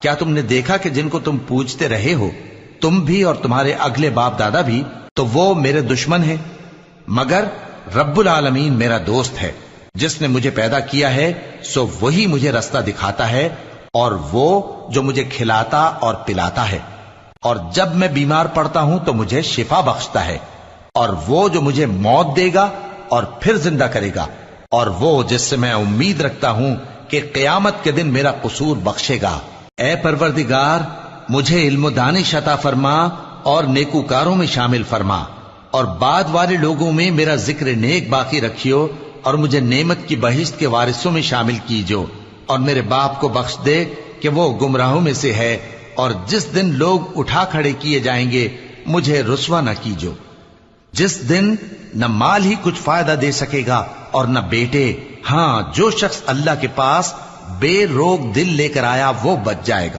کیا تم نے دیکھا کہ جن کو تم پوجتے رہے ہو، تم بھی اور تمہارے اگلے باپ دادا بھی، تو وہ میرے دشمن ہیں؟ مگر رب العالمین میرا دوست ہے، جس نے مجھے پیدا کیا ہے سو وہی مجھے رستہ دکھاتا ہے، اور وہ جو مجھے کھلاتا اور پلاتا ہے، اور جب میں بیمار پڑتا ہوں تو مجھے شفا بخشتا ہے، اور وہ جو مجھے موت دے گا اور پھر زندہ کرے گا، اور وہ جس سے میں امید رکھتا ہوں کہ قیامت کے دن میرا قصور بخشے گا۔ اے پروردگار، مجھے علم و دانش عطا فرما اور نیکوکاروں میں شامل فرما، اور بعد والے لوگوں میں میرا ذکر نیک باقی رکھیو، اور مجھے نعمت کی بہشت کے وارثوں میں شامل کیجو، اور میرے باپ کو بخش دے کہ وہ گمراہوں میں سے ہے، اور جس دن لوگ اٹھا کھڑے کیے جائیں گے مجھے رسوا نہ کیجو، جس دن نہ مال ہی کچھ فائدہ دے سکے گا اور نہ بیٹے۔ ہاں، جو شخص اللہ کے پاس بے روک دل لے کر آیا وہ بچ جائے گا۔